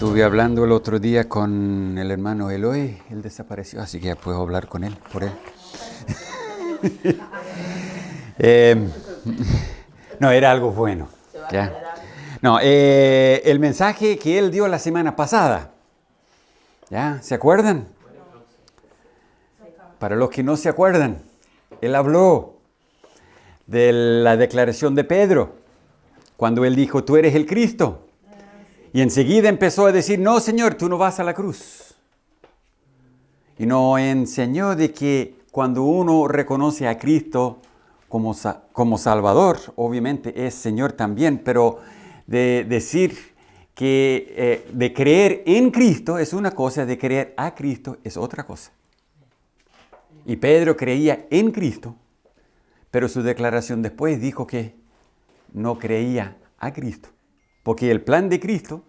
Estuve hablando el otro día con el hermano Eloy, él desapareció, así que ya puedo hablar con él, por él. No, era algo bueno. ¿Ya? No, el mensaje que él dio la semana pasada, ¿ya? ¿Se acuerdan? Para los que no se acuerdan, él habló de la declaración de Pedro, cuando él dijo, tú eres el Cristo. Y enseguida empezó a decir, no, Señor, tú no vas a la cruz. Y nos enseñó de que cuando uno reconoce a Cristo como Salvador, obviamente es Señor también, pero de decir que de creer en Cristo es una cosa, de creer a Cristo es otra cosa. Y Pedro creía en Cristo, pero su declaración después dijo que no creía a Cristo. Porque el plan de Cristo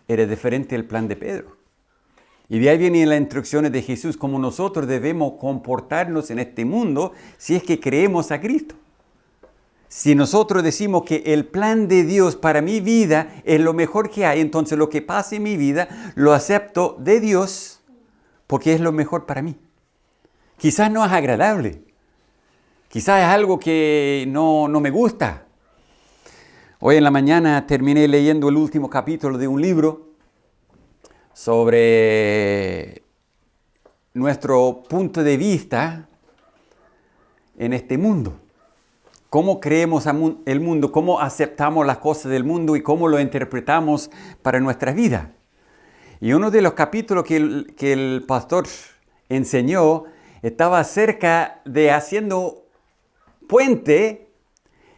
era diferente al plan de Pedro. Y de ahí vienen las instrucciones de Jesús, cómo nosotros debemos comportarnos en este mundo si es que creemos a Cristo. Si nosotros decimos que el plan de Dios para mi vida es lo mejor que hay, entonces lo que pase en mi vida lo acepto de Dios porque es lo mejor para mí. Quizás no es agradable, quizás es algo que no me gusta. Hoy en la mañana terminé leyendo el último capítulo de un libro sobre nuestro punto de vista en este mundo. Cómo creemos el mundo, cómo aceptamos las cosas del mundo y cómo lo interpretamos para nuestras vidas. Y uno de los capítulos que el pastor enseñó estaba acerca de haciendo puente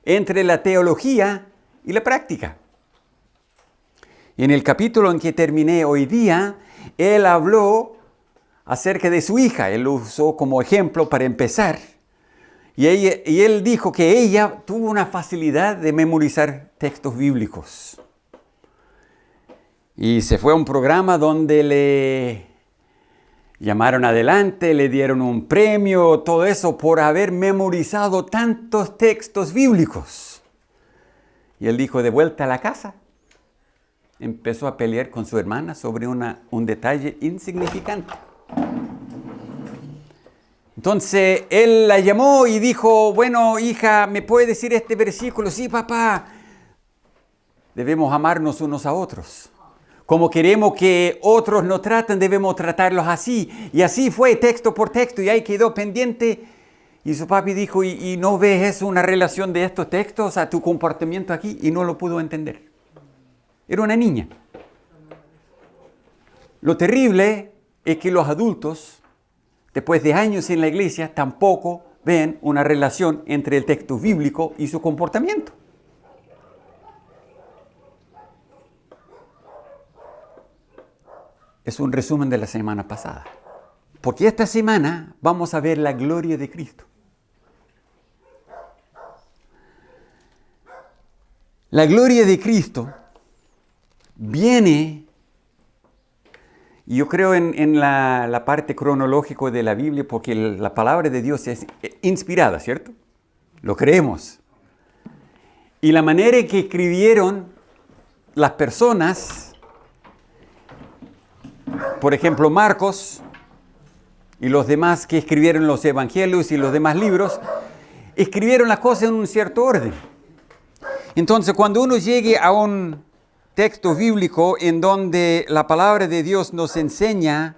entre la teología y la práctica. Y en el capítulo en que terminé hoy día, él habló acerca de su hija. Él lo usó como ejemplo para empezar. Y él dijo que ella tuvo una facilidad de memorizar textos bíblicos. Y se fue a un programa donde le llamaron adelante, le dieron un premio, todo eso por haber memorizado tantos textos bíblicos. Y él dijo, de vuelta a la casa, empezó a pelear con su hermana sobre un detalle insignificante. Entonces, él la llamó y dijo, bueno, hija, ¿me puede decir este versículo? Sí, papá. Debemos amarnos unos a otros. Como queremos que otros nos traten, debemos tratarlos así. Y así fue, texto por texto, y ahí quedó pendiente. Y su papi dijo, ¿y no ves eso, una relación de estos textos a tu comportamiento aquí? Y no lo pudo entender. Era una niña. Lo terrible es que los adultos, después de años en la iglesia, tampoco ven una relación entre el texto bíblico y su comportamiento. Es un resumen de la semana pasada. Porque esta semana vamos a ver la gloria de Cristo. La gloria de Cristo viene, y yo creo en la parte cronológica de la Biblia, porque la palabra de Dios es inspirada, ¿cierto? Lo creemos. Y la manera en que escribieron las personas, por ejemplo, Marcos y los demás que escribieron los evangelios y los demás libros, escribieron las cosas en un cierto orden. Entonces, cuando uno llegue a un texto bíblico en donde la palabra de Dios nos enseña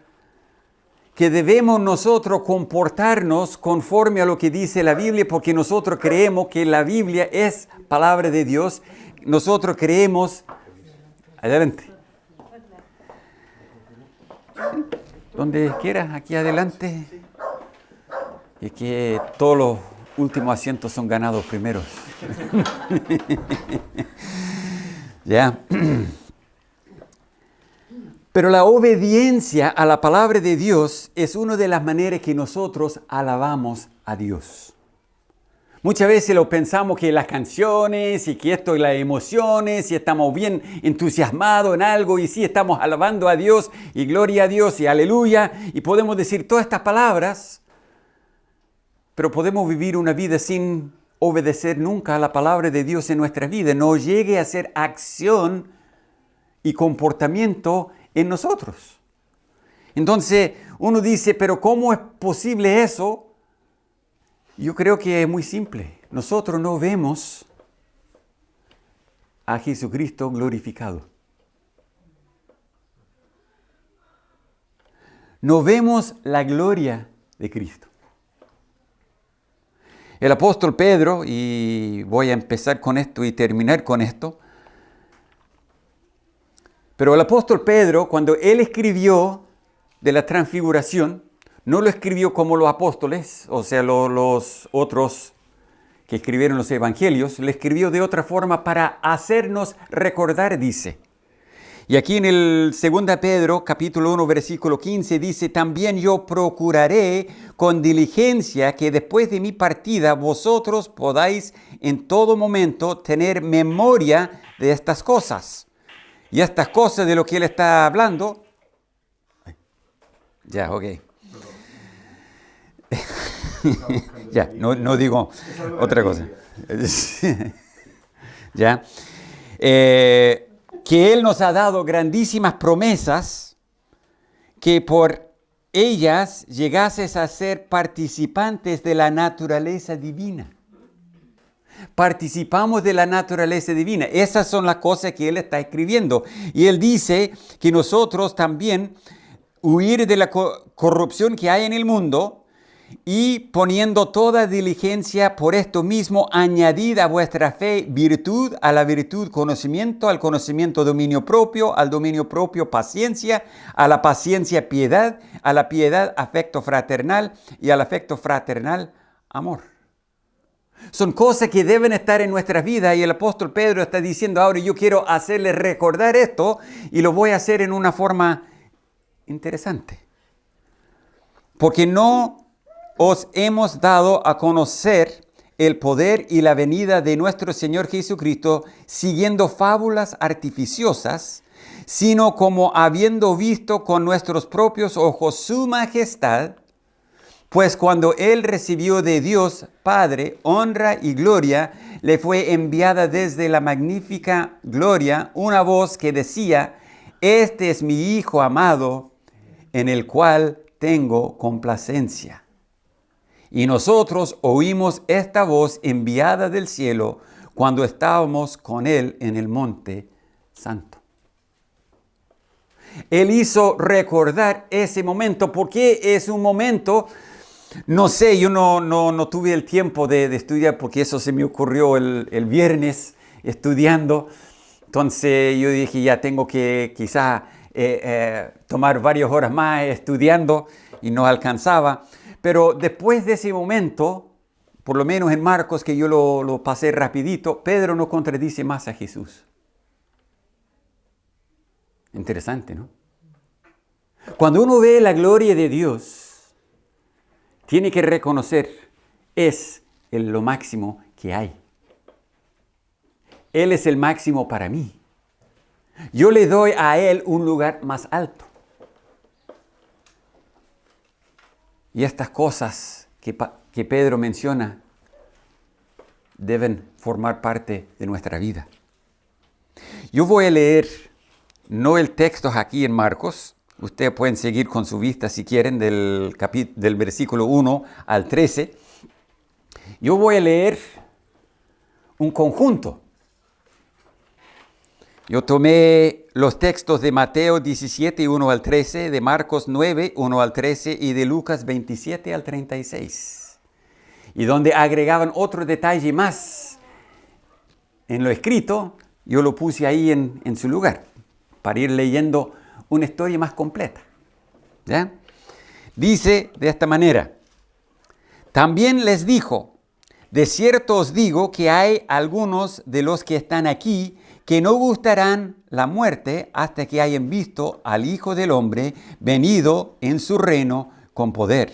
que debemos nosotros comportarnos conforme a lo que dice la Biblia, porque nosotros creemos que la Biblia es palabra de Dios, nosotros creemos... Adelante. Donde quieras, aquí adelante. Y que todos los últimos asientos son ganados primeros. Ya. Pero la obediencia a la palabra de Dios es una de las maneras que nosotros alabamos a Dios. Muchas veces lo pensamos que las canciones y que esto y las emociones y estamos bien entusiasmados en algo y sí estamos alabando a Dios y gloria a Dios y aleluya y podemos decir todas estas palabras, pero podemos vivir una vida sin obedecer nunca a la palabra de Dios en nuestra vida. No llegue a ser acción y comportamiento en nosotros. Entonces uno dice, pero ¿cómo es posible eso? Yo creo que es muy simple. Nosotros no vemos a Jesucristo glorificado. No vemos la gloria de Cristo. El apóstol Pedro, y voy a empezar con esto y terminar con esto, pero el apóstol Pedro, cuando él escribió de la transfiguración, no lo escribió como los apóstoles, o sea, los otros que escribieron los evangelios, lo escribió de otra forma para hacernos recordar, dice. Y aquí en el 2 Pedro, capítulo 1, versículo 15, dice, también yo procuraré con diligencia que después de mi partida vosotros podáis en todo momento tener memoria de estas cosas. Y estas cosas de lo que él está hablando, ya, ok. Ya, no digo otra cosa. Ya. Que Él nos ha dado grandísimas promesas, que por ellas llegases a ser participantes de la naturaleza divina. Participamos de la naturaleza divina. Esas son las cosas que Él está escribiendo. Y Él dice que nosotros también huir de la corrupción que hay en el mundo, y poniendo toda diligencia por esto mismo, añadid a vuestra fe virtud, a la virtud conocimiento, al conocimiento dominio propio, al dominio propio paciencia, a la paciencia piedad, a la piedad afecto fraternal y al afecto fraternal amor. Son cosas que deben estar en nuestras vidas y el apóstol Pedro está diciendo, ahora yo quiero hacerles recordar esto y lo voy a hacer en una forma interesante. Porque no os hemos dado a conocer el poder y la venida de nuestro Señor Jesucristo siguiendo fábulas artificiosas, sino como habiendo visto con nuestros propios ojos su majestad, pues cuando Él recibió de Dios Padre honra y gloria, le fue enviada desde la magnífica gloria una voz que decía, este es mi Hijo amado, en el cual tengo complacencia. Y nosotros oímos esta voz enviada del cielo cuando estábamos con Él en el monte santo. Él hizo recordar ese momento. ¿Por qué es un momento? No sé, yo no tuve el tiempo de estudiar porque eso se me ocurrió el viernes estudiando. Entonces yo dije, ya tengo que quizá tomar varias horas más estudiando y no alcanzaba. Pero después de ese momento, por lo menos en Marcos, que yo lo pasé rapidito, Pedro no contradice más a Jesús. Interesante, ¿no? Cuando uno ve la gloria de Dios, tiene que reconocer, es lo máximo que hay. Él es el máximo para mí. Yo le doy a Él un lugar más alto. Y estas cosas que Pedro menciona deben formar parte de nuestra vida. Yo voy a leer, no el texto aquí en Marcos, ustedes pueden seguir con su vista si quieren, del versículo 1 al 13. Yo voy a leer un conjunto. Yo tomé los textos de Mateo 17, 1 al 13, de Marcos 9, 1 al 13 y de Lucas 27 al 36. Y donde agregaban otro detalle más en lo escrito, yo lo puse ahí en su lugar, para ir leyendo una historia más completa. ¿Ya? Dice de esta manera, también les dijo, de cierto os digo que hay algunos de los que están aquí que no gustarán la muerte hasta que hayan visto al Hijo del Hombre venido en su reino con poder.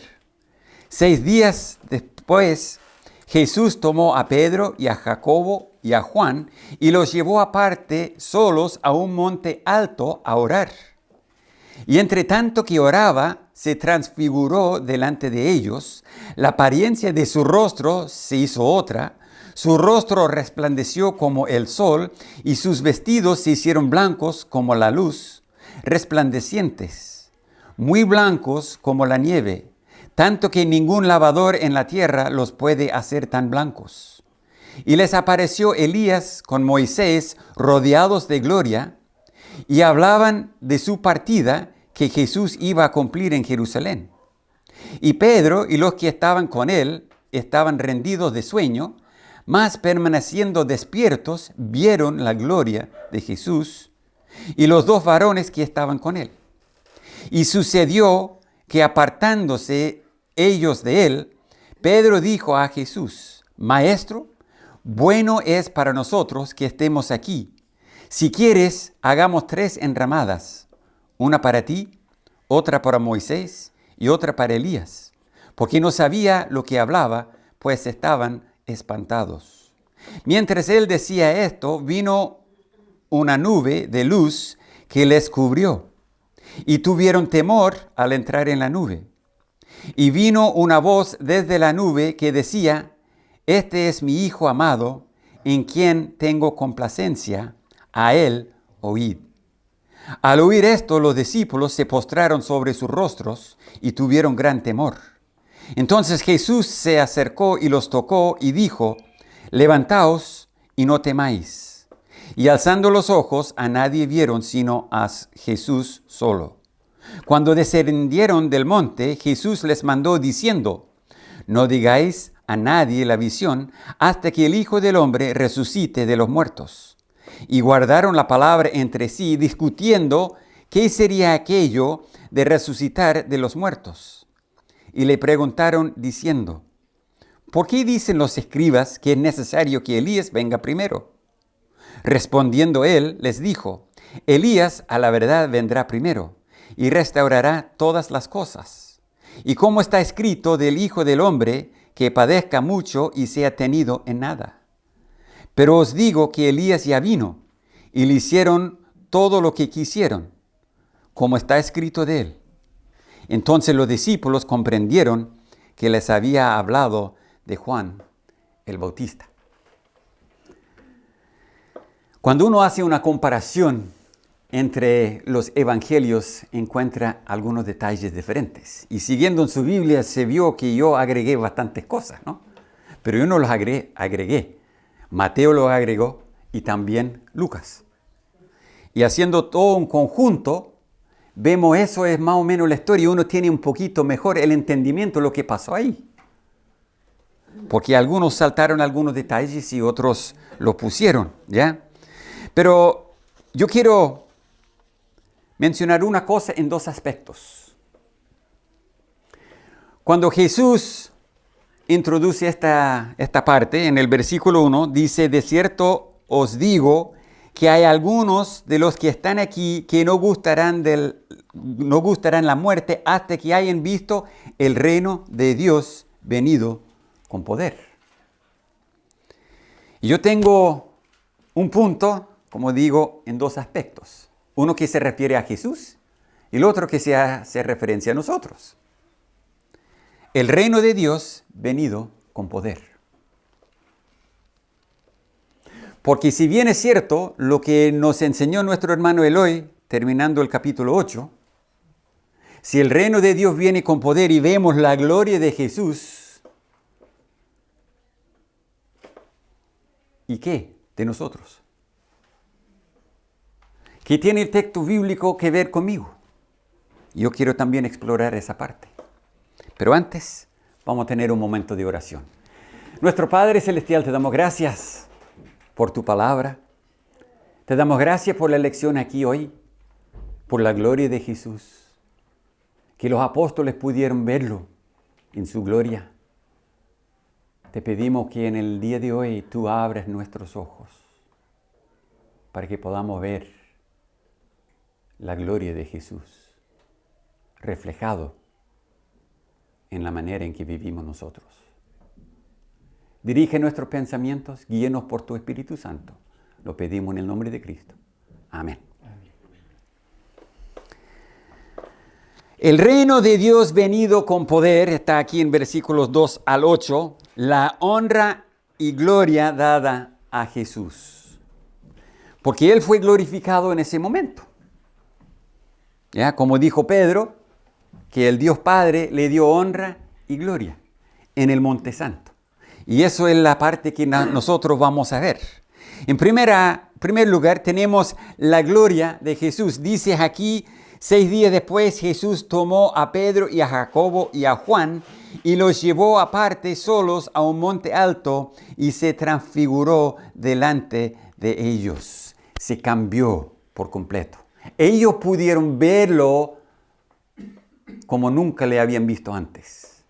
6 días después, Jesús tomó a Pedro y a Jacobo y a Juan y los llevó aparte solos a un monte alto a orar. Y entre tanto que oraba, se transfiguró delante de ellos, la apariencia de su rostro se hizo otra, Su rostro resplandeció como el sol y sus vestidos se hicieron blancos como la luz, resplandecientes, muy blancos como la nieve, tanto que ningún lavador en la tierra los puede hacer tan blancos. Y les apareció Elías con Moisés rodeados de gloria, y hablaban de su partida que Jesús iba a cumplir en Jerusalén. Y Pedro y los que estaban con él estaban rendidos de sueño, mas permaneciendo despiertos vieron la gloria de Jesús y los dos varones que estaban con él. Y sucedió que apartándose ellos de él, Pedro dijo a Jesús: Maestro, bueno es para nosotros que estemos aquí. Si quieres, hagamos 3 enramadas, una para ti, otra para Moisés y otra para Elías, porque no sabía lo que hablaba, pues estaban espantados. Mientras él decía esto, vino una nube de luz que les cubrió, y tuvieron temor al entrar en la nube. Y vino una voz desde la nube que decía: Este es mi Hijo amado, en quien tengo complacencia, a él oíd. Al oír esto, los discípulos se postraron sobre sus rostros y tuvieron gran temor. Entonces Jesús se acercó y los tocó y dijo: Levantaos y no temáis. Y alzando los ojos, a nadie vieron sino a Jesús solo. Cuando descendieron del monte, Jesús les mandó diciendo: No digáis a nadie la visión hasta que el Hijo del Hombre resucite de los muertos. Y guardaron la palabra entre sí, discutiendo qué sería aquello de resucitar de los muertos. Y le preguntaron diciendo: ¿Por qué dicen los escribas que es necesario que Elías venga primero? Respondiendo él, les dijo: Elías a la verdad vendrá primero y restaurará todas las cosas. Y como está escrito del Hijo del Hombre, que padezca mucho y sea tenido en nada. Pero os digo que Elías ya vino, y le hicieron todo lo que quisieron, como está escrito de él. Entonces los discípulos comprendieron que les había hablado de Juan el Bautista. Cuando uno hace una comparación entre los evangelios, encuentra algunos detalles diferentes. Y siguiendo en su Biblia se vio que yo agregué bastantes cosas, ¿no? Pero yo no los agregué. Mateo lo agregó y también Lucas. Y haciendo todo un conjunto, vemos eso es más o menos la historia y uno tiene un poquito mejor el entendimiento de lo que pasó ahí. Porque algunos saltaron algunos detalles y otros los pusieron, ¿ya? Pero yo quiero mencionar una cosa en 2 aspectos. Cuando Jesús introduce esta parte en el versículo 1, dice: De cierto os digo que hay algunos de los que están aquí que no gustarán la muerte hasta que hayan visto el reino de Dios venido con poder. Y yo tengo un punto, como digo, en 2 aspectos. Uno que se refiere a Jesús y el otro que se hace referencia a nosotros. El reino de Dios venido con poder. Porque si bien es cierto lo que nos enseñó nuestro hermano Eloy, terminando el capítulo 8, si el reino de Dios viene con poder y vemos la gloria de Jesús, ¿y qué de nosotros? ¿Qué tiene el texto bíblico que ver conmigo? Yo quiero también explorar esa parte. Pero antes, vamos a tener un momento de oración. Nuestro Padre Celestial, te damos gracias por tu palabra. Te damos gracias por la lección aquí hoy, por la gloria de Jesús. Que los apóstoles pudieron verlo en su gloria. Te pedimos que en el día de hoy tú abras nuestros ojos para que podamos ver la gloria de Jesús reflejado en la manera en que vivimos nosotros. Dirige nuestros pensamientos, guíenos por tu Espíritu Santo. Lo pedimos en el nombre de Cristo. Amén. El reino de Dios venido con poder está aquí en versículos 2 al 8. La honra y gloria dada a Jesús. Porque Él fue glorificado en ese momento. ¿Ya? Como dijo Pedro, que el Dios Padre le dio honra y gloria en el Monte Santo. Y eso es la parte que nosotros vamos a ver. En primer lugar, tenemos la gloria de Jesús. Dice aquí, 6 días después, Jesús tomó a Pedro y a Jacobo y a Juan y los llevó aparte solos a un monte alto y se transfiguró delante de ellos. Se cambió por completo. Ellos pudieron verlo como nunca le habían visto antes.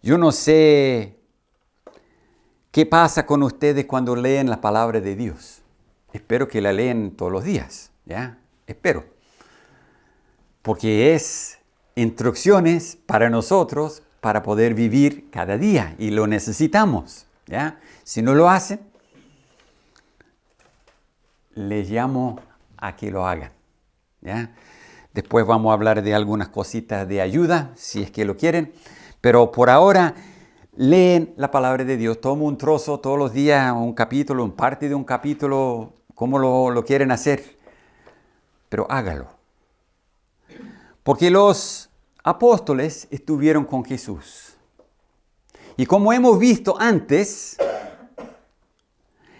Yo no sé qué pasa con ustedes cuando leen la palabra de Dios. Espero que la leen todos los días, ¿ya? Espero. Porque es instrucciones para nosotros para poder vivir cada día y lo necesitamos, ¿ya? Si no lo hacen, les llamo a que lo hagan, ¿ya? Después vamos a hablar de algunas cositas de ayuda, si es que lo quieren. Pero por ahora, leen la palabra de Dios. Toma un trozo todos los días, un capítulo, un parte de un capítulo, como lo quieren hacer. Pero hágalo. Porque los apóstoles estuvieron con Jesús. Y como hemos visto antes,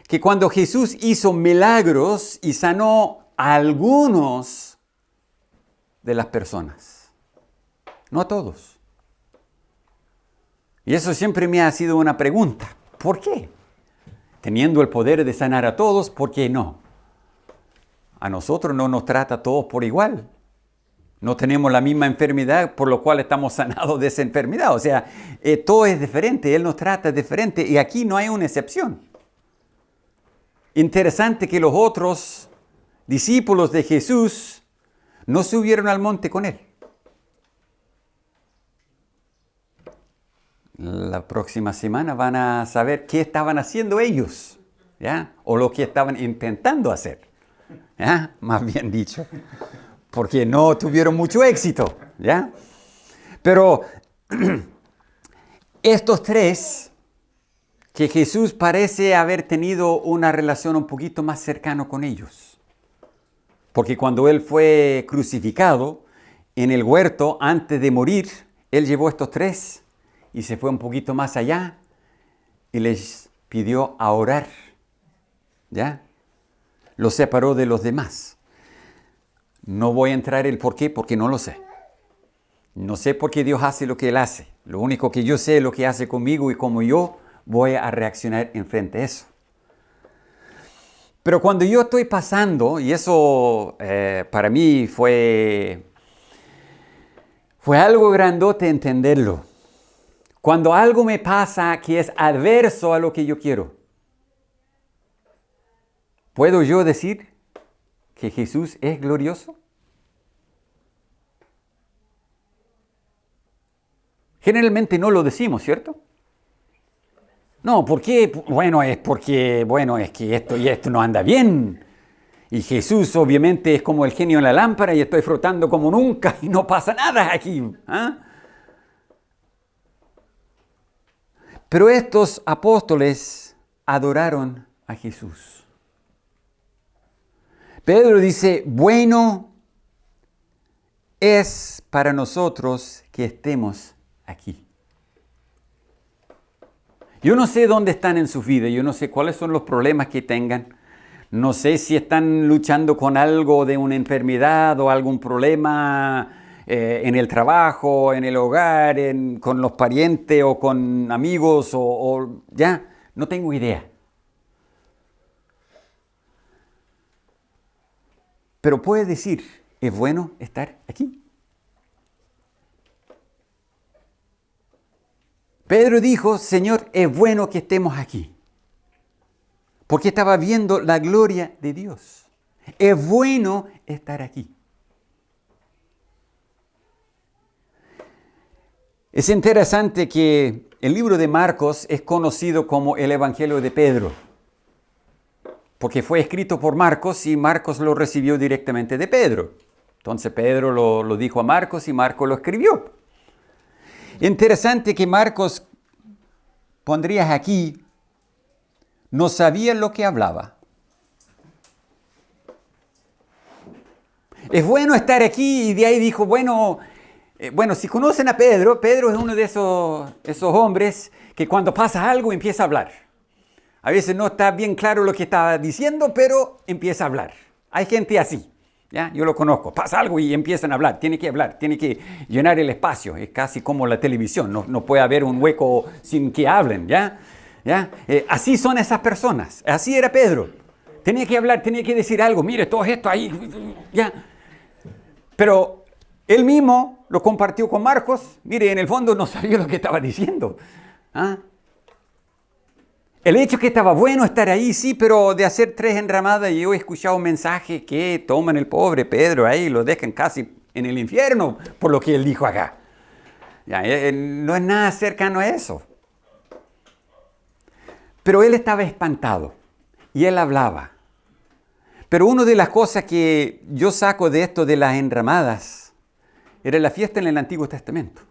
que cuando Jesús hizo milagros y sanó a algunos de las personas, no a todos. Y eso siempre me ha sido una pregunta. ¿Por qué? Teniendo el poder de sanar a todos, ¿por qué no? A nosotros no nos trata a todos por igual. No tenemos la misma enfermedad, por lo cual estamos sanados de esa enfermedad. O sea, todo es diferente. Él nos trata diferente y aquí no hay una excepción. Interesante que los otros discípulos de Jesús no subieron al monte con él. La próxima semana van a saber qué estaban haciendo ellos, ¿ya? O lo que estaban intentando hacer, ¿ya? Más bien dicho, porque no tuvieron mucho éxito, ¿ya? Pero estos tres, que Jesús parece haber tenido una relación un poquito más cercana con ellos, porque cuando Él fue crucificado en el huerto, antes de morir, Él llevó a estos tres y se fue un poquito más allá y les pidió a orar, ¿ya? Los separó de los demás. No voy a entrar en el por qué, porque no lo sé. No sé por qué Dios hace lo que Él hace. Lo único que yo sé es lo que hace conmigo y cómo yo voy a reaccionar en frente a eso. Pero cuando yo estoy pasando, y eso para mí fue algo grandote entenderlo. Cuando algo me pasa que es adverso a lo que yo quiero, ¿puedo yo decir que Jesús es glorioso? Generalmente no lo decimos, ¿cierto? No, ¿por qué? Bueno, es que esto y esto no anda bien. Y Jesús obviamente es como el genio en la lámpara y estoy frotando como nunca y no pasa nada aquí. ¿Ah? Pero estos apóstoles adoraron a Jesús. Pedro dice, bueno es para nosotros que estemos aquí. Yo no sé dónde están en su vida, yo no sé cuáles son los problemas que tengan. No sé si están luchando con algo de una enfermedad o algún problema en el trabajo, en el hogar, con los parientes o con amigos o ya, no tengo idea. Pero puede decir, es bueno estar aquí. Pedro dijo, Señor, es bueno que estemos aquí. Porque estaba viendo la gloria de Dios. Es bueno estar aquí. Es interesante que el libro de Marcos es conocido como el Evangelio de Pedro. Porque fue escrito por Marcos y Marcos lo recibió directamente de Pedro. Entonces Pedro lo dijo a Marcos y Marcos lo escribió. Interesante que Marcos pondrías aquí, no sabía lo que hablaba. Es bueno estar aquí y de ahí dijo, bueno, si conocen a Pedro, Pedro es uno de esos hombres que cuando pasa algo empieza a hablar. A veces no está bien claro lo que está diciendo, pero empieza a hablar. Hay gente así, ¿ya? Yo lo conozco. Pasa algo y empiezan a hablar, tiene que llenar el espacio. Es casi como la televisión, no puede haber un hueco sin que hablen, ¿ya? Así son esas personas, así era Pedro. Tenía que hablar, tenía que decir algo, mire, todo esto ahí, ¿ya? Pero él mismo lo compartió con Marcos. Mire, en el fondo no sabía lo que estaba diciendo. ¿Ah? El hecho que estaba bueno estar ahí, sí, pero de hacer 3 enramadas, yo he escuchado mensajes que toman el pobre Pedro ahí y lo dejan casi en el infierno por lo que él dijo acá. Ya, no es nada cercano a eso. Pero él estaba espantado y él hablaba. Pero una de las cosas que yo saco de esto de las enramadas era la fiesta en el Antiguo Testamento,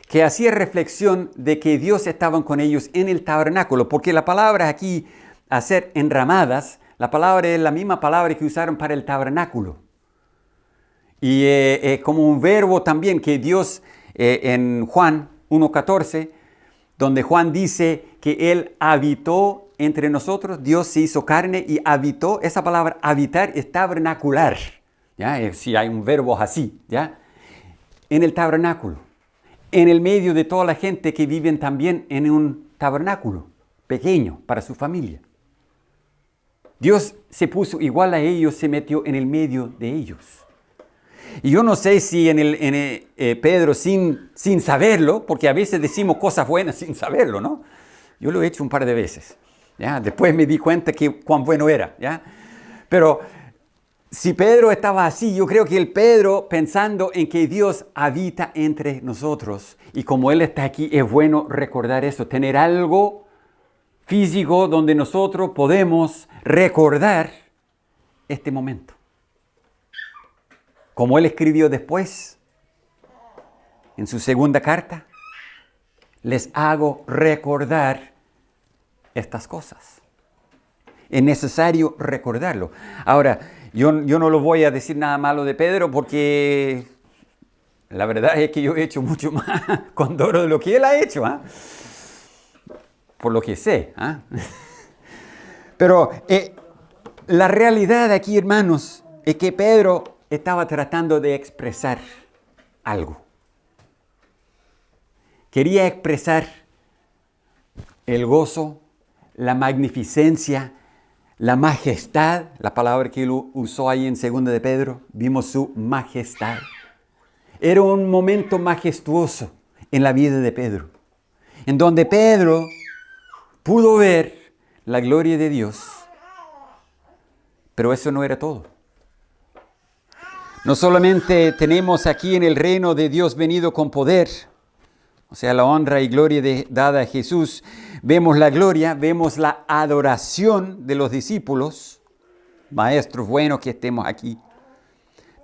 que hacía reflexión de que Dios estaba con ellos en el tabernáculo, porque la palabra aquí, hacer enramadas, la palabra es la misma palabra que usaron para el tabernáculo. Y como un verbo también que Dios en Juan 1:14, donde Juan dice que Él habitó entre nosotros, Dios se hizo carne y habitó. Esa palabra habitar es tabernacular. ¿Ya? Si hay un verbo así, ¿ya? En el tabernáculo, en el medio de toda la gente que viven también en un tabernáculo pequeño para su familia. Dios se puso igual a ellos, se metió en el medio de ellos. Y yo no sé si Pedro sin saberlo, porque a veces decimos cosas buenas sin saberlo, ¿no? Yo lo he hecho un par de veces. ¿Ya? Después me di cuenta que cuán bueno era. ¿Ya? Pero si Pedro estaba así, yo creo que el Pedro, pensando en que Dios habita entre nosotros, y como Él está aquí, es bueno recordar eso, tener algo físico donde nosotros podemos recordar este momento. Como Él escribió después, en su segunda carta, les hago recordar estas cosas. Es necesario recordarlo. Ahora, yo no lo voy a decir nada malo de Pedro porque la verdad es que yo he hecho mucho más con Doro de lo que él ha hecho, ¿eh? Por lo que sé. ¿Eh? Pero la realidad aquí, hermanos, es que Pedro estaba tratando de expresar algo. Quería expresar el gozo, la magnificencia, la majestad, la palabra que él usó ahí en 2 de Pedro, vimos su majestad. Era un momento majestuoso en la vida de Pedro, en donde Pedro pudo ver la gloria de Dios, pero eso no era todo. No solamente tenemos aquí en el reino de Dios venido con poder, o sea, la honra y gloria dada a Jesús, vemos la gloria, vemos la adoración de los discípulos, maestros buenos que estemos aquí,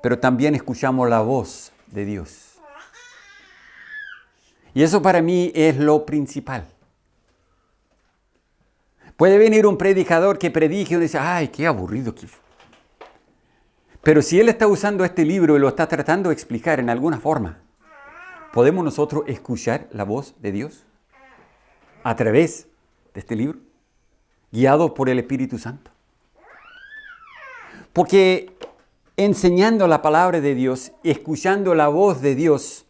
pero también escuchamos la voz de Dios. Y eso para mí es lo principal. Puede venir un predicador que predique y uno dice, ¡ay, qué aburrido! Pero si él está usando este libro y lo está tratando de explicar en alguna forma, ¿podemos nosotros escuchar la voz de Dios a través de este libro, guiado por el Espíritu Santo? Porque enseñando la palabra de Dios, escuchando la voz de Dios,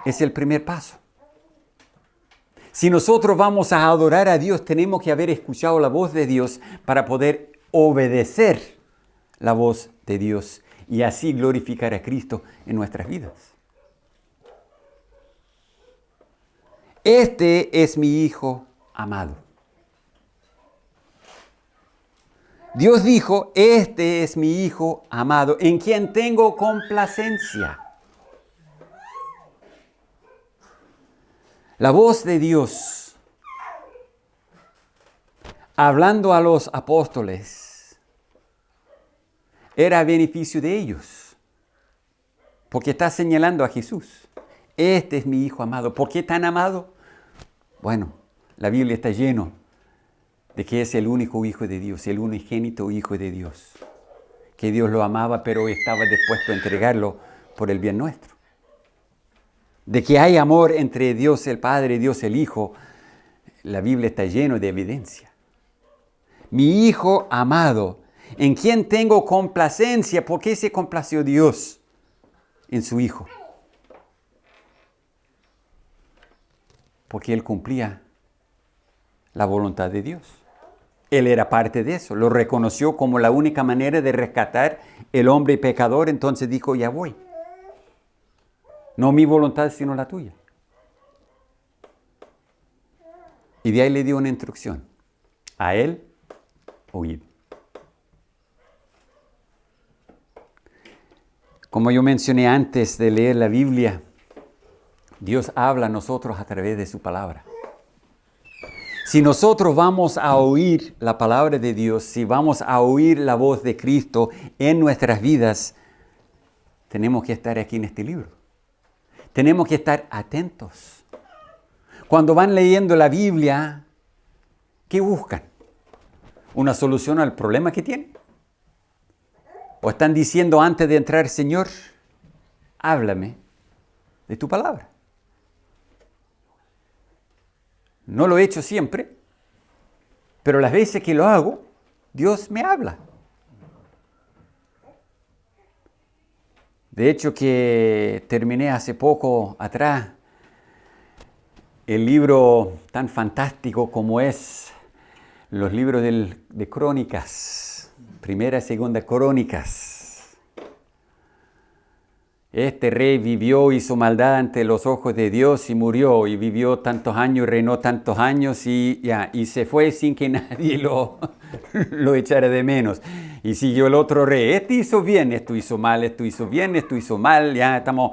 es el primer paso. Si nosotros vamos a adorar a Dios, tenemos que haber escuchado la voz de Dios para poder obedecer la voz de Dios y así glorificar a Cristo en nuestras vidas. Este es mi Hijo amado. Dios dijo, este es mi Hijo amado, en quien tengo complacencia. La voz de Dios, hablando a los apóstoles, era a beneficio de ellos. Porque está señalando a Jesús. Este es mi Hijo amado. ¿Por qué tan amado? Bueno, la Biblia está lleno de que es el único Hijo de Dios, el unigénito Hijo de Dios. Que Dios lo amaba, pero estaba dispuesto a entregarlo por el bien nuestro. De que hay amor entre Dios el Padre y Dios el Hijo, la Biblia está llena de evidencia. Mi Hijo amado, en quien tengo complacencia. ¿Por qué se complació Dios en su Hijo? Porque Él cumplía la voluntad de Dios. Él era parte de eso. Lo reconoció como la única manera de rescatar el hombre pecador. Entonces dijo, ya voy. No mi voluntad, sino la tuya. Y de ahí le dio una instrucción. A Él, oíd. Como yo mencioné antes de leer la Biblia, Dios habla a nosotros a través de su palabra. Si nosotros vamos a oír la palabra de Dios, si vamos a oír la voz de Cristo en nuestras vidas, tenemos que estar aquí en este libro. Tenemos que estar atentos. Cuando van leyendo la Biblia, ¿qué buscan? ¿Una solución al problema que tienen? ¿O están diciendo antes de entrar, Señor, háblame de tu palabra? No lo he hecho siempre, pero las veces que lo hago, Dios me habla. De hecho, que terminé hace poco atrás el libro tan fantástico como es los libros de Crónicas, Primera y Segunda Crónicas. Este rey vivió, hizo maldad ante los ojos de Dios y murió, y vivió tantos años, reinó tantos años y se fue sin que nadie lo echara de menos. Y siguió el otro rey. Este hizo bien, esto hizo mal, esto hizo bien, esto hizo mal, ya estamos.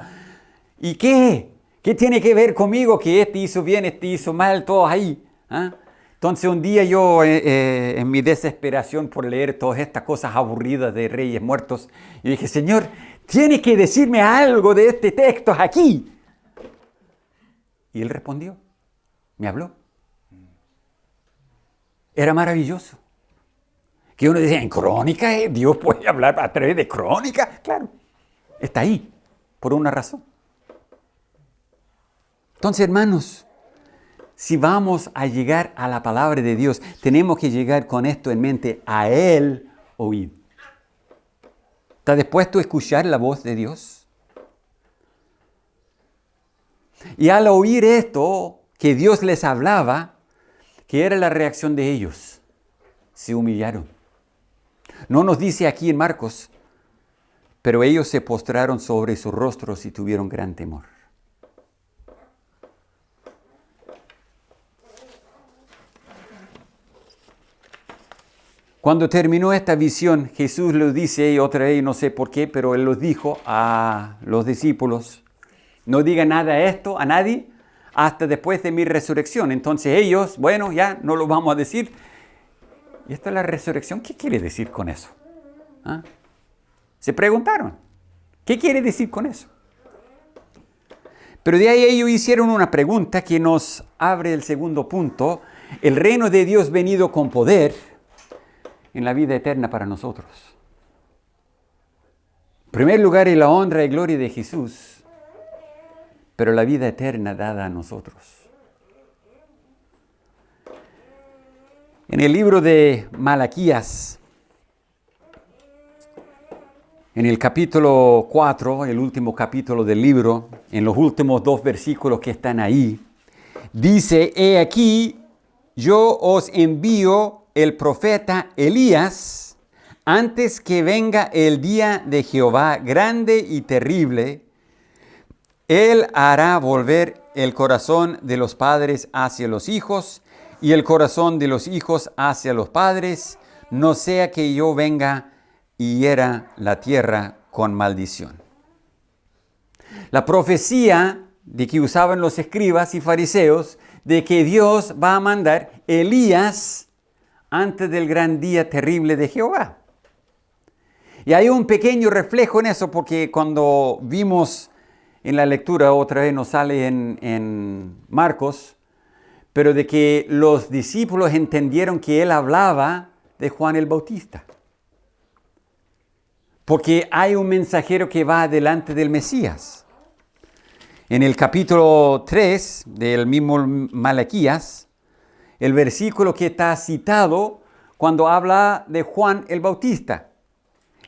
¿Y qué? ¿Qué tiene que ver conmigo que este hizo bien, este hizo mal, todos ahí? ¿Ah? Entonces un día yo, en mi desesperación por leer todas estas cosas aburridas de reyes muertos, yo dije, Señor, tiene que decirme algo de este texto aquí. Y Él respondió, me habló. Era maravilloso. Que uno decía, en crónica, Dios puede hablar a través de crónica. Claro, está ahí, por una razón. Entonces, hermanos, si vamos a llegar a la palabra de Dios, tenemos que llegar con esto en mente, a Él oír. ¿Está dispuesto a escuchar la voz de Dios? Y al oír esto, que Dios les hablaba, ¿qué era la reacción de ellos? Se humillaron. No nos dice aquí en Marcos, pero ellos se postraron sobre sus rostros y tuvieron gran temor. Cuando terminó esta visión, Jesús lo dice, y otra vez no sé por qué, pero Él los dijo a los discípulos, no digan nada de esto a nadie hasta después de mi resurrección. Entonces ellos, bueno, ya no lo vamos a decir. ¿Y esta es la resurrección? ¿Qué quiere decir con eso? ¿Ah? Se preguntaron, ¿qué quiere decir con eso? Pero de ahí ellos hicieron una pregunta que nos abre el segundo punto. El reino de Dios venido con poder en la vida eterna para nosotros. En primer lugar, es la honra y gloria de Jesús, pero la vida eterna dada a nosotros. En el libro de Malaquías, en el capítulo 4, el último capítulo del libro, en los últimos 2 versículos que están ahí, dice, he aquí, yo os envío el profeta Elías antes que venga el día de Jehová grande y terrible. Él hará volver el corazón de los padres hacia los hijos y el corazón de los hijos hacia los padres, no sea que yo venga y hiera la tierra con maldición. La profecía de que usaban los escribas y fariseos de que Dios va a mandar Elías antes del gran día terrible de Jehová. Y hay un pequeño reflejo en eso, porque cuando vimos en la lectura, otra vez nos sale en Marcos, pero de que los discípulos entendieron que él hablaba de Juan el Bautista. Porque hay un mensajero que va delante del Mesías. En el capítulo 3 del mismo Malaquías, el versículo que está citado cuando habla de Juan el Bautista.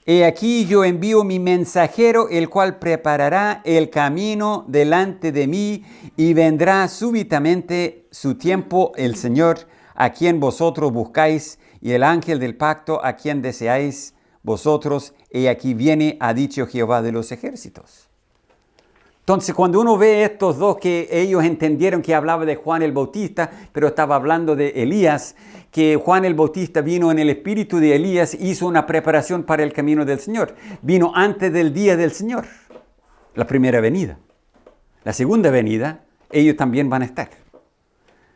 He aquí yo envío mi mensajero, el cual preparará el camino delante de mí, y vendrá súbitamente su tiempo el Señor, a quien vosotros buscáis, y el ángel del pacto, a quien deseáis vosotros. He aquí viene, ha dicho Jehová de los ejércitos. Entonces, cuando uno ve estos dos, que ellos entendieron que hablaba de Juan el Bautista, pero estaba hablando de Elías, que Juan el Bautista vino en el espíritu de Elías, hizo una preparación para el camino del Señor. Vino antes del día del Señor, la primera venida. La segunda venida, ellos también van a estar.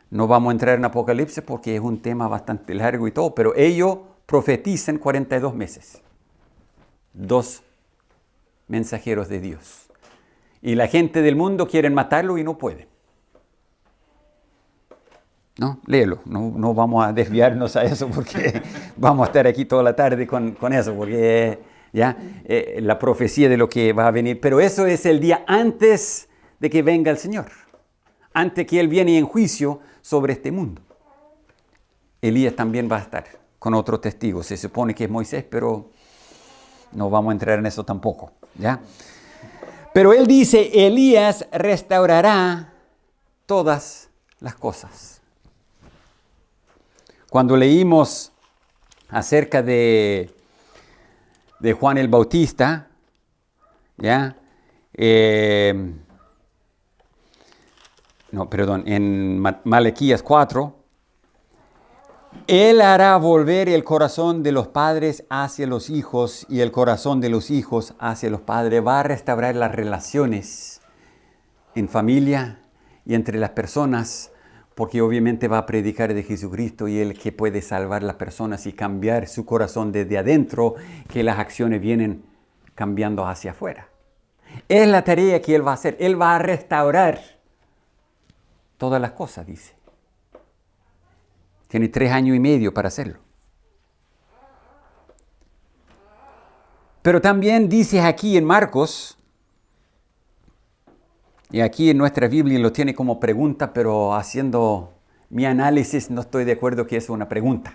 No vamos a entrar en Apocalipsis porque es un tema bastante largo y todo, pero ellos profetizan 42 meses. 2 mensajeros de Dios. Y la gente del mundo quiere matarlo y no pueden. No, léelo. No vamos a desviarnos a eso porque vamos a estar aquí toda la tarde con eso, porque ya la profecía de lo que va a venir. Pero eso es el día antes de que venga el Señor. Antes que Él viene en juicio sobre este mundo. Elías también va a estar con otro testigo. Se supone que es Moisés, pero no vamos a entrar en eso tampoco, ¿ya? Pero él dice, Elías restaurará todas las cosas. Cuando leímos acerca de Juan el Bautista, ¿ya? En Malaquías 4, Él hará volver el corazón de los padres hacia los hijos y el corazón de los hijos hacia los padres. Va a restaurar las relaciones en familia y entre las personas, porque obviamente va a predicar de Jesucristo y Él que puede salvar a las personas y cambiar su corazón desde adentro, que las acciones vienen cambiando hacia afuera. Es la tarea que Él va a hacer. Él va a restaurar todas las cosas, dice. Tiene 3 años y medio para hacerlo. Pero también dice aquí en Marcos, y aquí en nuestra Biblia lo tiene como pregunta, pero haciendo mi análisis no estoy de acuerdo que es una pregunta.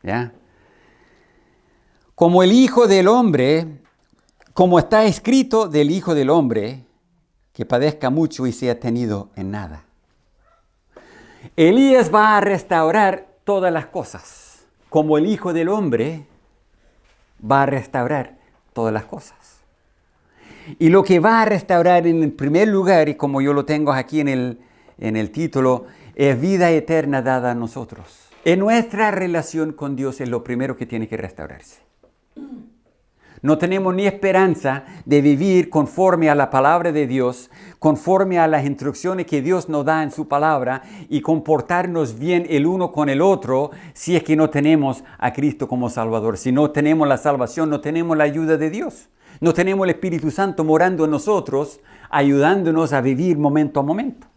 ¿Ya? Como el Hijo del Hombre, como está escrito del Hijo del Hombre, que padezca mucho y sea tenido en nada. Elías va a restaurar todas las cosas, como el Hijo del Hombre va a restaurar todas las cosas. Y lo que va a restaurar en el primer lugar, y como yo lo tengo aquí en el título, es vida eterna dada a nosotros. En nuestra relación con Dios es lo primero que tiene que restaurarse. No tenemos ni esperanza de vivir conforme a la palabra de Dios, conforme a las instrucciones que Dios nos da en su palabra y comportarnos bien el uno con el otro si es que no tenemos a Cristo como Salvador. Si no tenemos la salvación, no tenemos la ayuda de Dios. No tenemos el Espíritu Santo morando en nosotros, ayudándonos a vivir momento a momento.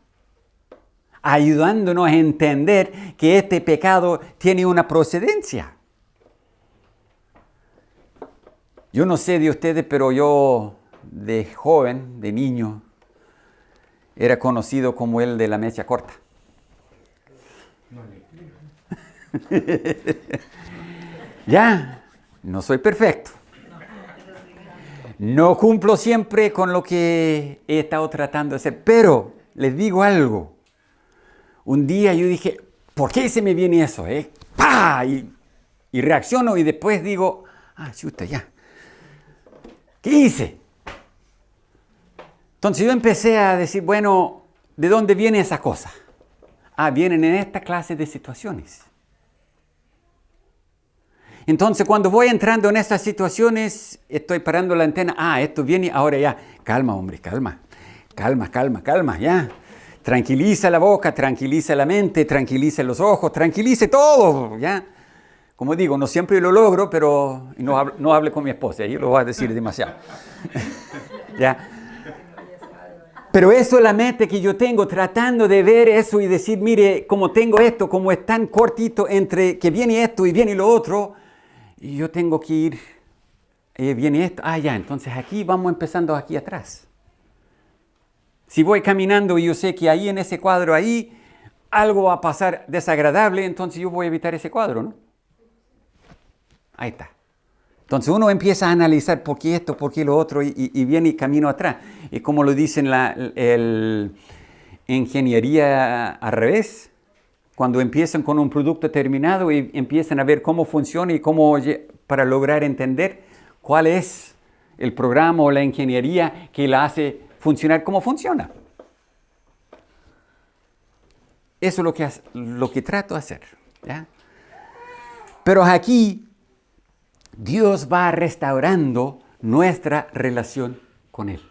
Ayudándonos a entender que este pecado tiene una procedencia. Yo no sé de ustedes, pero yo de joven, de niño, era conocido como el de la mecha corta. Ya, no soy perfecto. No cumplo siempre con lo que he estado tratando de hacer, pero les digo algo. Un día yo dije, ¿por qué se me viene eso? ¡Pah! Y reacciono y después digo, chuta, ya. ¿Qué hice? Entonces yo empecé a decir, bueno, ¿de dónde viene esa cosa? Vienen en esta clase de situaciones. Entonces cuando voy entrando en estas situaciones, estoy parando la antena. Esto viene, ahora ya. Calma, hombre, calma. Calma, ya. Tranquiliza la boca, tranquiliza la mente, tranquiliza los ojos, tranquilice todo, ya. Como digo, no siempre lo logro, pero no hable con mi esposa, ahí lo voy a decir demasiado. ¿Ya? Pero eso es la mente que yo tengo, tratando de ver eso y decir, mire, como tengo esto, como es tan cortito entre que viene esto y viene lo otro, y yo tengo que ir, viene esto, ya, entonces aquí vamos empezando aquí atrás. Si voy caminando y yo sé que ahí en ese cuadro, ahí algo va a pasar desagradable, entonces yo voy a evitar ese cuadro, ¿no? Ahí está. Entonces uno empieza a analizar por qué esto, por qué lo otro, y viene camino atrás. Es como lo dicen en ingeniería al revés, cuando empiezan con un producto terminado y empiezan a ver cómo funciona y cómo, para lograr entender cuál es el programa o la ingeniería que la hace funcionar como funciona. Eso es lo que trato de hacer, ¿ya? Pero aquí Dios va restaurando nuestra relación con Él.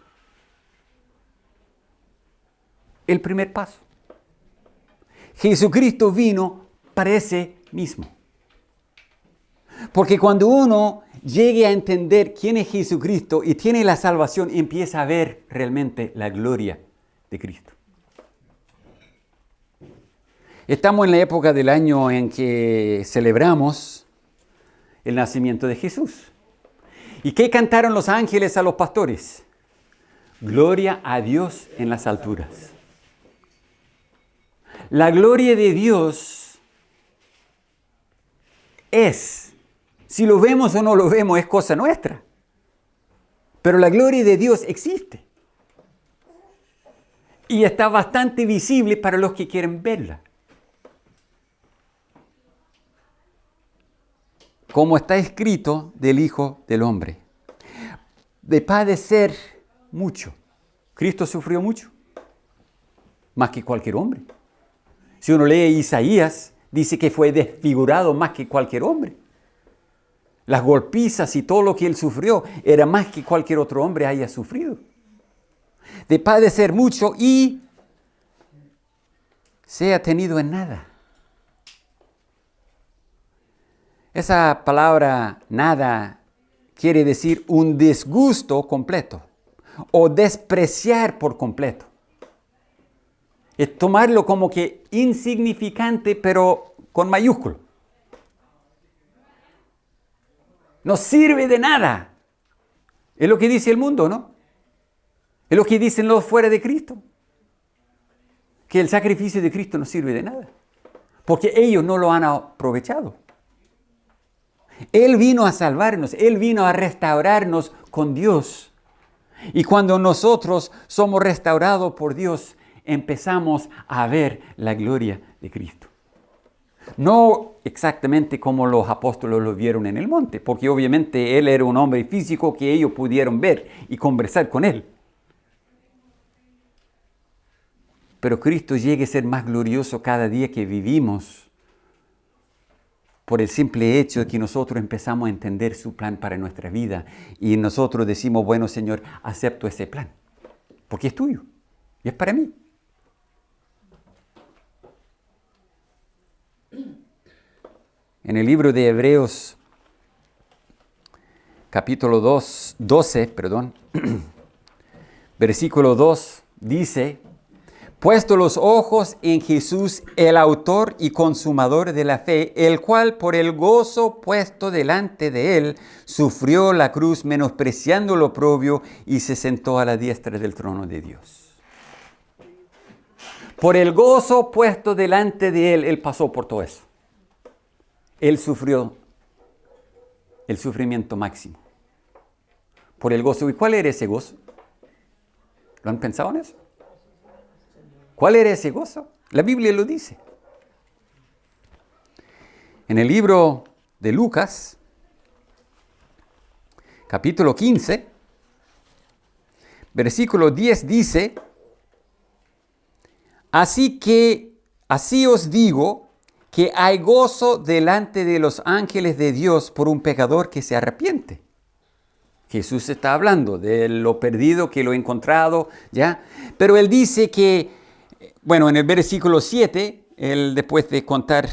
El primer paso. Jesucristo vino para ese mismo. Porque cuando uno llegue a entender quién es Jesucristo y tiene la salvación, empieza a ver realmente la gloria de Cristo. Estamos en la época del año en que celebramos el nacimiento de Jesús. ¿Y qué cantaron los ángeles a los pastores? Gloria a Dios en las alturas. La gloria de Dios es, si lo vemos o no lo vemos, es cosa nuestra. Pero la gloria de Dios existe. Y está bastante visible para los que quieren verla. Como está escrito del Hijo del Hombre, de padecer mucho. Cristo sufrió mucho, más que cualquier hombre. Si uno lee Isaías, dice que fue desfigurado más que cualquier hombre. Las golpizas y todo lo que él sufrió era más que cualquier otro hombre haya sufrido. De padecer mucho y sea tenido en nada. Esa palabra nada quiere decir un disgusto completo o despreciar por completo. Es tomarlo como que insignificante, pero con mayúsculo. No sirve de nada. Es lo que dice el mundo, ¿no? Es lo que dicen los fuera de Cristo. Que el sacrificio de Cristo no sirve de nada. Porque ellos no lo han aprovechado. Él vino a salvarnos, Él vino a restaurarnos con Dios. Y cuando nosotros somos restaurados por Dios, empezamos a ver la gloria de Cristo. No exactamente como los apóstoles lo vieron en el monte, porque obviamente Él era un hombre físico que ellos pudieron ver y conversar con Él. Pero Cristo llega a ser más glorioso cada día que vivimos, por el simple hecho de que nosotros empezamos a entender su plan para nuestra vida y nosotros decimos, bueno, Señor, acepto ese plan, porque es tuyo y es para mí. En el libro de Hebreos, capítulo 12, versículo 2, dice: puesto los ojos en Jesús, el autor y consumador de la fe, el cual por el gozo puesto delante de él, sufrió la cruz, menospreciando lo oprobio, y se sentó a la diestra del trono de Dios. Por el gozo puesto delante de él, él pasó por todo eso. Él sufrió el sufrimiento máximo. Por el gozo. ¿Y cuál era ese gozo? ¿Lo han pensado en eso? ¿Cuál era ese gozo? La Biblia lo dice. En el libro de Lucas, capítulo 15, versículo 10 dice: así os digo que hay gozo delante de los ángeles de Dios por un pecador que se arrepiente. Jesús está hablando de lo perdido, que lo he encontrado, ¿ya? Pero él dice que, bueno, en el versículo 7, él después de contar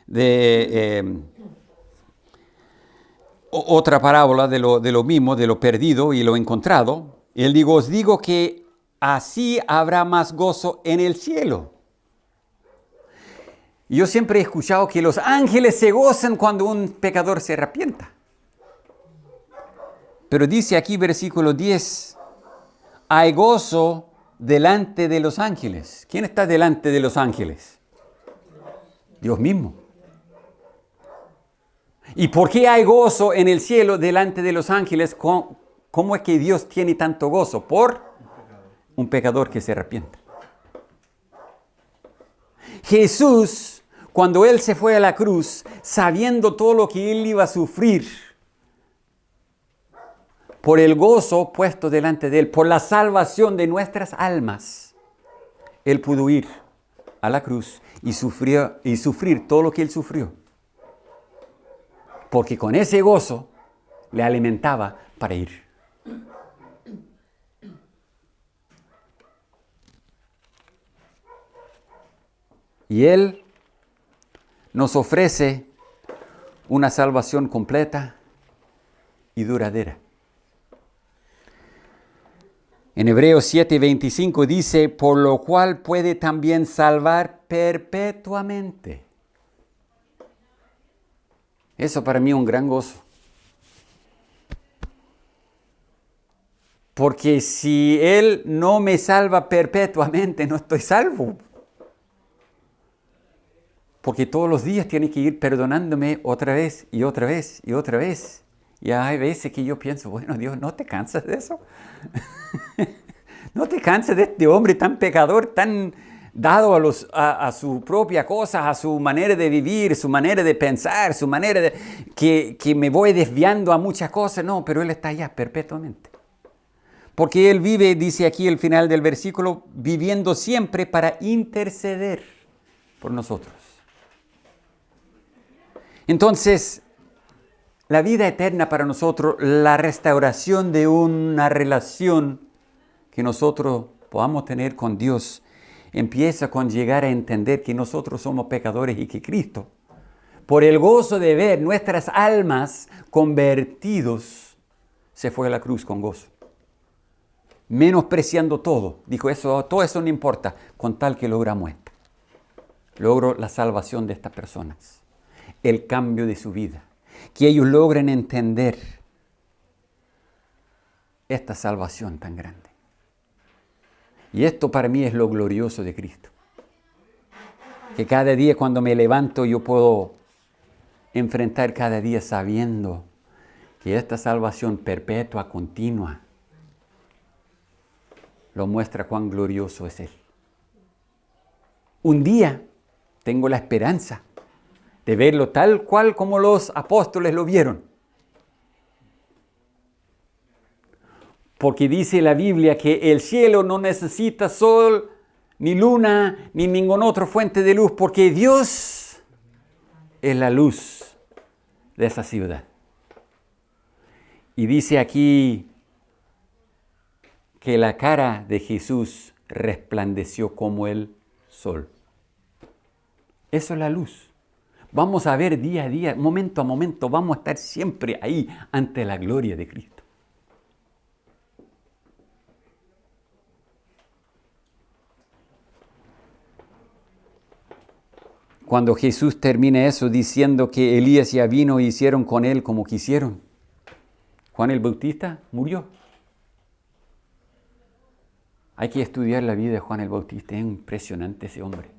de otra parábola de lo mismo, de lo perdido y lo encontrado. Él dijo, os digo que así habrá más gozo en el cielo. Yo siempre he escuchado que los ángeles se gozan cuando un pecador se arrepienta. Pero dice aquí versículo 10, hay gozo delante de los ángeles. ¿Quién está delante de los ángeles? Dios mismo. ¿Y por qué hay gozo en el cielo delante de los ángeles? ¿Cómo es que Dios tiene tanto gozo? Por un pecador que se arrepienta. Jesús, cuando Él se fue a la cruz, sabiendo todo lo que Él iba a sufrir, por el gozo puesto delante de Él, por la salvación de nuestras almas, Él pudo ir a la cruz y sufrir todo lo que Él sufrió. Porque con ese gozo le alimentaba para ir. Y Él nos ofrece una salvación completa y duradera. En Hebreos 7:25 dice, por lo cual puede también salvar perpetuamente. Eso para mí es un gran gozo. Porque si Él no me salva perpetuamente, no estoy salvo. Porque todos los días tiene que ir perdonándome otra vez y otra vez y otra vez. Y hay veces que yo pienso, bueno, Dios, ¿no te cansas de eso? ¿No te cansas de este hombre tan pecador, tan dado a su propia cosa, a su manera de vivir, su manera de pensar, su manera de... que me voy desviando a muchas cosas? No, pero Él está allá perpetuamente. Porque Él vive, dice aquí el final del versículo, viviendo siempre para interceder por nosotros. Entonces, la vida eterna para nosotros, la restauración de una relación que nosotros podamos tener con Dios, empieza con llegar a entender que nosotros somos pecadores y que Cristo, por el gozo de ver nuestras almas convertidos, se fue a la cruz con gozo. Menospreciando todo. Dijo, todo eso no importa, con tal que logramos esto. Logro la salvación de estas personas. El cambio de su vida. Que ellos logren entender esta salvación tan grande. Y esto para mí es lo glorioso de Cristo. Que cada día cuando me levanto yo puedo enfrentar cada día sabiendo que esta salvación perpetua, continua, lo muestra cuán glorioso es Él. Un día tengo la esperanza de verlo tal cual como los apóstoles lo vieron. Porque dice la Biblia que el cielo no necesita sol, ni luna, ni ninguna otra fuente de luz, porque Dios es la luz de esa ciudad. Y dice aquí que la cara de Jesús resplandeció como el sol. Eso es la luz. Vamos a ver día a día, momento a momento, vamos a estar siempre ahí ante la gloria de Cristo. Cuando Jesús termina eso diciendo que Elías ya vino y hicieron con él como quisieron, Juan el Bautista murió. Hay que estudiar la vida de Juan el Bautista, es impresionante ese hombre.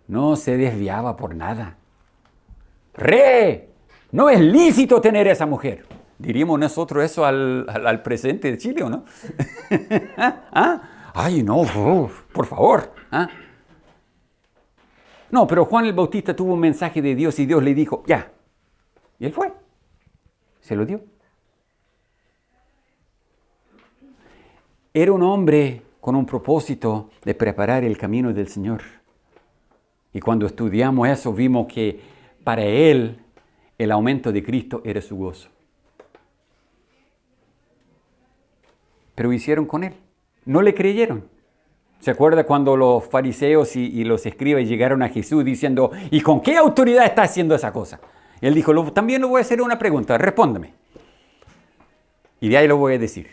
No se desviaba por nada. No es lícito tener esa mujer. Diríamos nosotros eso al presidente de Chile, ¿o no? ¿Ah? Ay, no, por favor. ¿Ah? No, pero Juan el Bautista tuvo un mensaje de Dios y Dios le dijo, ya. Y él fue. Se lo dio. Era un hombre con un propósito de preparar el camino del Señor. Y cuando estudiamos eso, vimos que para él el aumento de Cristo era su gozo. Pero hicieron con él. No le creyeron. ¿Se acuerda cuando los fariseos y los escribas llegaron a Jesús diciendo, ¿y con qué autoridad está haciendo esa cosa? Él dijo, también le voy a hacer una pregunta, respóndeme. Y de ahí lo voy a decir.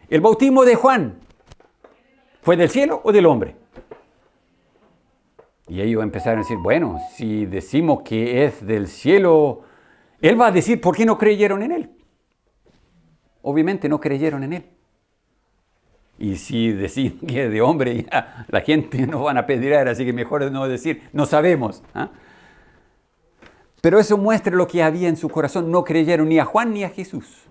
¿El bautismo de Juan fue del cielo o del hombre? Y ellos empezaron a decir, bueno, si decimos que es del cielo, él va a decir por qué no creyeron en él. Obviamente no creyeron en él. Y si decimos que es de hombre, ya la gente no van a pedir, así que mejor no decir, no sabemos. ¿Ah? Pero eso muestra lo que había en su corazón. No creyeron ni a Juan ni a Jesús.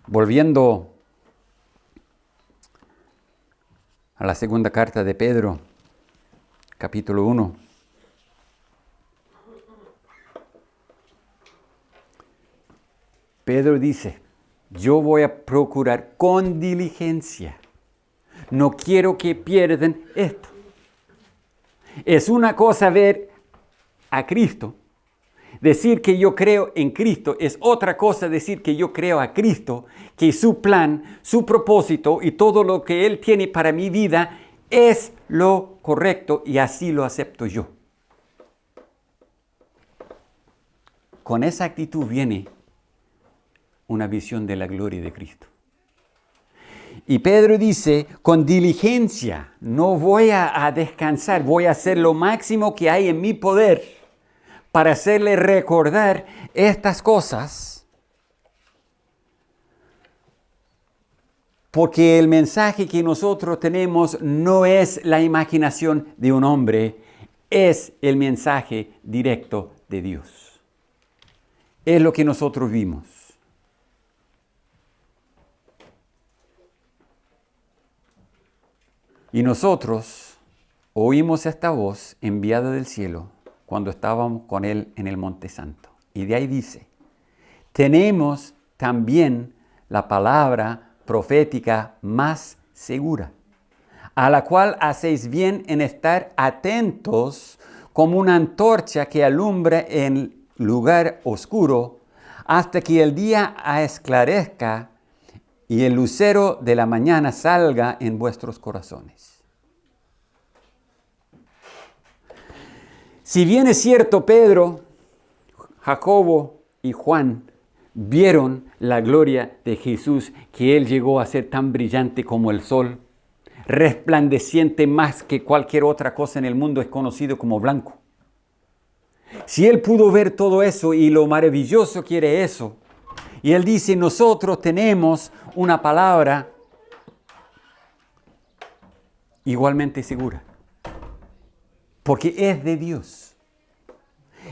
Volviendo a la segunda carta de Pedro, capítulo 1. Pedro dice, yo voy a procurar con diligencia. No quiero que pierdan esto. Es una cosa ver a Cristo. Decir que yo creo en Cristo es otra cosa decir que yo creo a Cristo, que su plan, su propósito y todo lo que Él tiene para mi vida es lo correcto y así lo acepto yo. Con esa actitud viene una visión de la gloria de Cristo. Y Pedro dice, con diligencia, no voy a descansar, voy a hacer lo máximo que hay en mi poder para hacerle recordar estas cosas, porque el mensaje que nosotros tenemos no es la imaginación de un hombre, es el mensaje directo de Dios. Es lo que nosotros vimos. Y nosotros oímos esta voz enviada del cielo cuando estábamos con Él en el Monte Santo. Y de ahí dice, tenemos también la palabra profética más segura, a la cual hacéis bien en estar atentos como una antorcha que alumbra en lugar oscuro hasta que el día esclarezca y el lucero de la mañana salga en vuestros corazones. Si bien es cierto, Pedro, Jacobo y Juan vieron la gloria de Jesús, que Él llegó a ser tan brillante como el sol, resplandeciente más que cualquier otra cosa en el mundo, es conocido como blanco. Si Él pudo ver todo eso y lo maravilloso que era eso, y Él dice, nosotros tenemos una palabra igualmente segura. Porque es de Dios.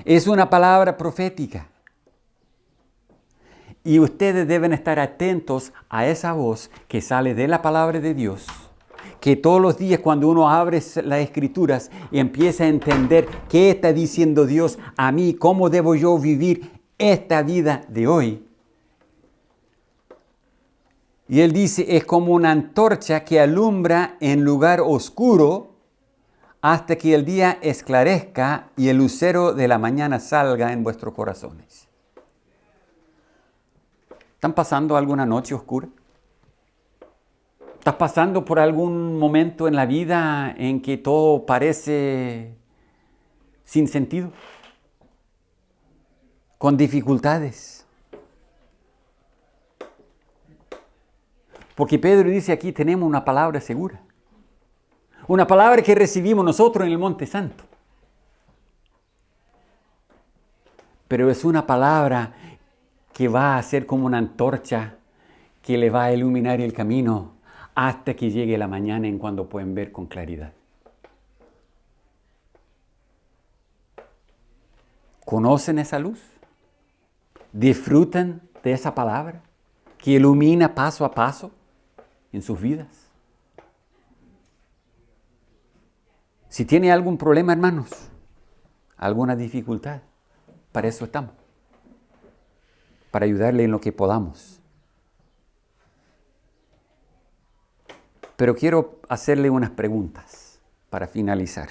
Es una palabra profética. Y ustedes deben estar atentos a esa voz que sale de la palabra de Dios. Que todos los días cuando uno abre las Escrituras y empieza a entender qué está diciendo Dios a mí, cómo debo yo vivir esta vida de hoy. Y Él dice, es como una antorcha que alumbra en lugar oscuro hasta que el día esclarezca y el lucero de la mañana salga en vuestros corazones. ¿Están pasando alguna noche oscura? ¿Estás pasando por algún momento en la vida en que todo parece sin sentido? Con dificultades. Porque Pedro dice aquí, tenemos una palabra segura. Una palabra que recibimos nosotros en el Monte Santo. Pero es una palabra que va a ser como una antorcha que le va a iluminar el camino hasta que llegue la mañana en cuando pueden ver con claridad. ¿Conocen esa luz? ¿Disfrutan de esa palabra que ilumina paso a paso en sus vidas? Si tiene algún problema, hermanos, alguna dificultad, para eso estamos. Para ayudarle en lo que podamos. Pero quiero hacerle unas preguntas para finalizar.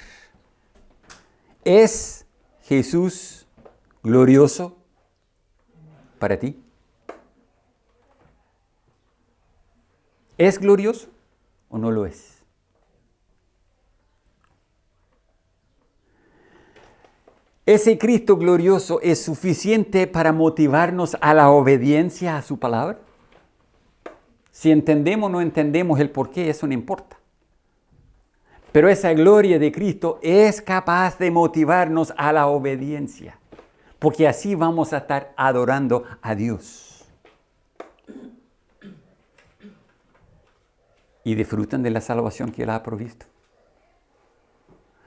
¿Es Jesús glorioso para ti? ¿Es glorioso o no lo es? ¿Ese Cristo glorioso es suficiente para motivarnos a la obediencia a su palabra? Si entendemos o no entendemos el por qué, eso no importa. Pero esa gloria de Cristo es capaz de motivarnos a la obediencia, porque así vamos a estar adorando a Dios. Y disfrutan de la salvación que Él ha provisto.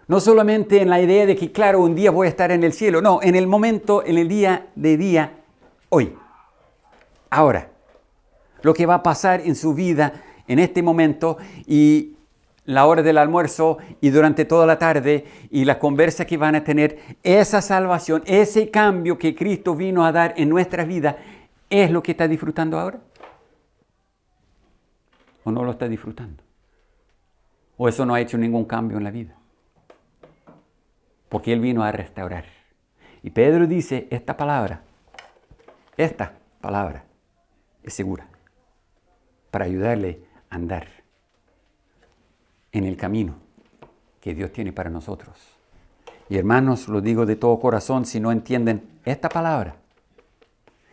No solamente en la idea de que, claro, un día voy a estar en el cielo. No, en el momento, en el día de día, hoy. Ahora. Lo que va a pasar en su vida en este momento y la hora del almuerzo y durante toda la tarde y la conversa que van a tener, esa salvación, ese cambio que Cristo vino a dar en nuestra vida, ¿es lo que está disfrutando ahora? ¿O no lo está disfrutando? ¿O eso no ha hecho ningún cambio en la vida? Porque Él vino a restaurar. Y Pedro dice, esta palabra es segura para ayudarle a andar en el camino que Dios tiene para nosotros. Y hermanos, lo digo de todo corazón, si no entienden esta palabra,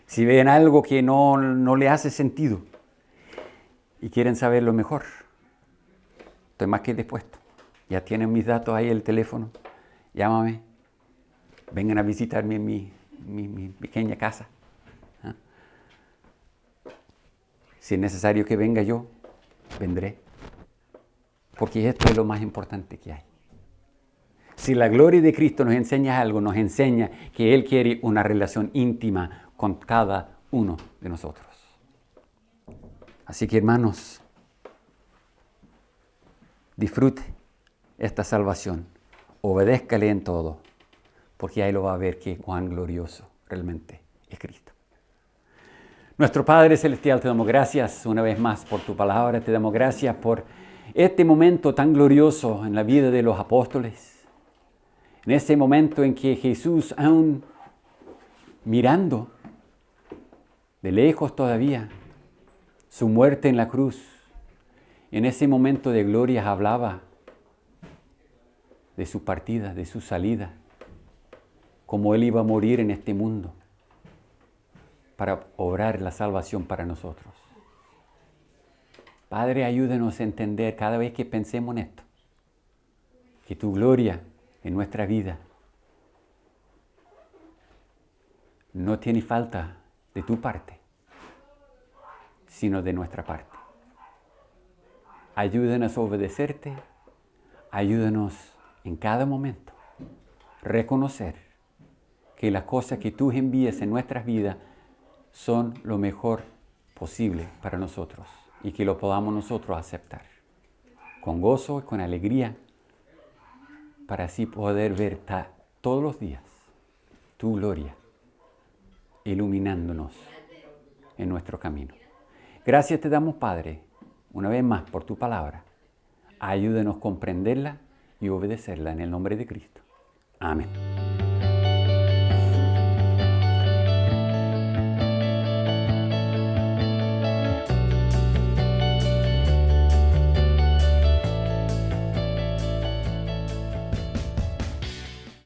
si ven algo que no le hace sentido y quieren saberlo mejor, estoy más que dispuesto. Ya tienen mis datos ahí, el teléfono. Llámame. Vengan a visitarme en mi pequeña casa. ¿Ah? Si es necesario que venga yo, vendré. Porque esto es lo más importante que hay. Si la gloria de Cristo nos enseña algo, nos enseña que Él quiere una relación íntima con cada uno de nosotros. Así que, hermanos, disfrute esta salvación. Obedézcale en todo, porque ahí lo va a ver que cuán glorioso realmente es Cristo. Nuestro Padre Celestial, te damos gracias una vez más por tu palabra, te damos gracias por este momento tan glorioso en la vida de los apóstoles, en ese momento en que Jesús, aún mirando de lejos todavía su muerte en la cruz, en ese momento de gloria hablaba de su partida, de su salida, como Él iba a morir en este mundo para obrar la salvación para nosotros. Padre, ayúdenos a entender cada vez que pensemos en esto, que tu gloria en nuestra vida no tiene falta de tu parte, sino de nuestra parte. Ayúdenos a obedecerte, ayúdenos en cada momento reconocer que las cosas que tú envías en nuestras vidas son lo mejor posible para nosotros y que lo podamos nosotros aceptar con gozo y con alegría para así poder ver todos los días tu gloria iluminándonos en nuestro camino. Gracias te damos, Padre, una vez más por tu palabra. Ayúdenos a comprenderla y obedecerla en el nombre de Cristo. Amén.